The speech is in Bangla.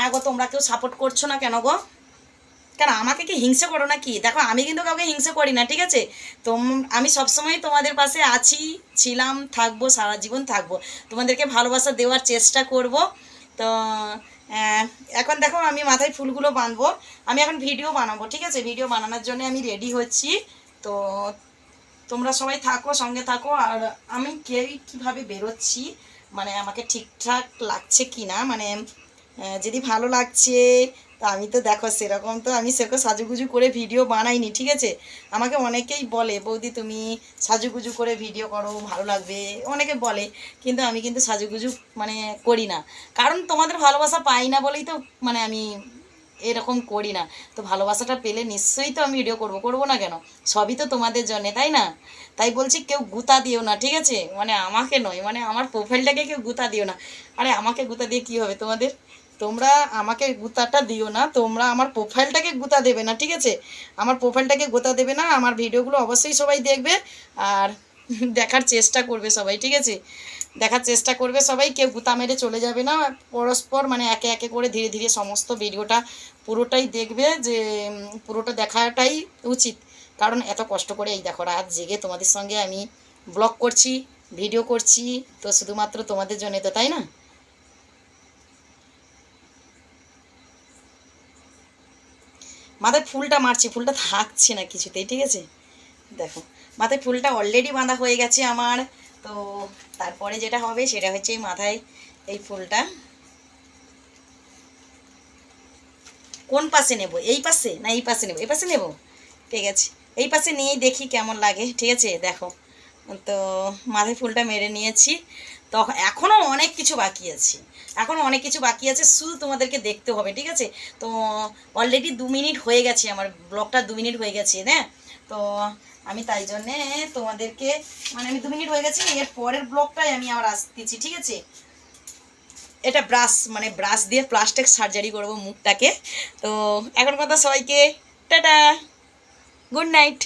হ্যাঁ গো, তোমরা কেউ সাপোর্ট করছো না কেন গো? কেন আমাকে কি হিংসে করো না কি? দেখো আমি কিন্তু কাউকে হিংসে করি না, ঠিক আছে? তো আমি সবসময় তোমাদের পাশে আছি, ছিলাম, থাকবো, সারা জীবন থাকবো, তোমাদেরকে ভালোবাসা দেওয়ার চেষ্টা করব। তো আহ, এখন দেখো আমি মাথায় ফুলগুলো বাঁধবো, আমি এখন ভিডিও বানাবো, ঠিক আছে? ভিডিও বানানোর জন্য আমি রেডি হচ্ছি। তো তোমরা সবাই থাকো, সঙ্গে থাকো। আর আমি কীভাবে বেরোচ্ছি, মানে আমাকে ঠিকঠাক লাগছে কি না, মানে যদি ভালো লাগছে, তো আমি তো দেখো সেরকম তো আমি সেরকম সাজুগুজু করে ভিডিও বানাইনি, ঠিক আছে? আমাকে অনেকেই বলে বৌদি তুমি সাজুগুজু করে ভিডিও করো ভালো লাগবে, অনেকে বলে, কিন্তু আমি কিন্তু সাজুগুজু মানে করি না, কারণ তোমাদের ভালোবাসা পাই না বলেই তো মানে আমি এরকম করি না। তো ভালোবাসাটা পেলে নিশ্চয়ই তো আমি ভিডিও করব, করব না কেন? সবই তো তোমাদের জন্যে, তাই না? তাই বলছি কেউ গুতা দিও না, ঠিক আছে? মানে আমাকে নয়, মানে আমার প্রোফাইলটাকে কেউ গুতা দিও না। আরে আমাকে গুতা দিয়ে কী হবে তোমাদের? তোমরা আমাকে গুতাটা দিও না, তোমরা আমার প্রোফাইলটাকে গুতা দেবে না, ঠিক আছে? আমার প্রোফাইলটাকে গুতা দেবে না, আমার ভিডিওগুলো অবশ্যই সবাই দেখবে আর দেখার চেষ্টা করবে সবাই, ঠিক আছে? দেখার চেষ্টা করবে সবাই, কেউ গুতা মেরে চলে যাবে না। পরস্পর মানে একে একে করে ধীরে ধীরে সমস্ত ভিডিওটা পুরোটাই দেখবে, যে পুরোটা দেখাটাই উচিত। কারণ এত কষ্ট করে এই দেখো রাত জেগে তোমাদের সঙ্গে আমি ব্লগ করছি, ভিডিও করছি, তো শুধুমাত্র তোমাদের জন্য তো, তাই না? মাথায় ফুলটা মারছি, ফুলটা থাকছে না কিছুতেই, ঠিক আছে? দেখো মাথায় ফুলটা অলরেডি বাঁধা হয়ে গেছে আমার। তো তারপরে যেটা হবে সেটা হচ্ছে এই মাথায় এই ফুলটা কোন পাশে নেব, এই পাশে না এই পাশে নেব? এই পাশে নেব, ঠিক আছে। এই পাশে নিয়েই দেখি কেমন লাগে, ঠিক আছে? দেখো, তো মাথায় ফুলটা মেরে নিয়েছি। তো এখনও অনেক কিছু বাকি আছে, এখনও অনেক কিছু বাকি আছে, শুধু তোমাদেরকে দেখতে হবে, ঠিক আছে? তো অলরেডি 2 মিনিট হয়ে গেছে, আমার ব্লগটা 2 মিনিট হয়ে গেছে, হ্যাঁ? তো আমি তাই জন্যে তোমাদেরকে মানে আমি 2 মিনিট হয়ে গেছে, এর পরের ব্লগটাই আমি আবার আসতেছি, ঠিক আছে? এটা ব্রাশ, মানে ব্রাশ দিয়ে প্লাস্টিক সার্জারি করব মুখটাকে। তো এখন কথা সবাইকে টাটা, গুড নাইট।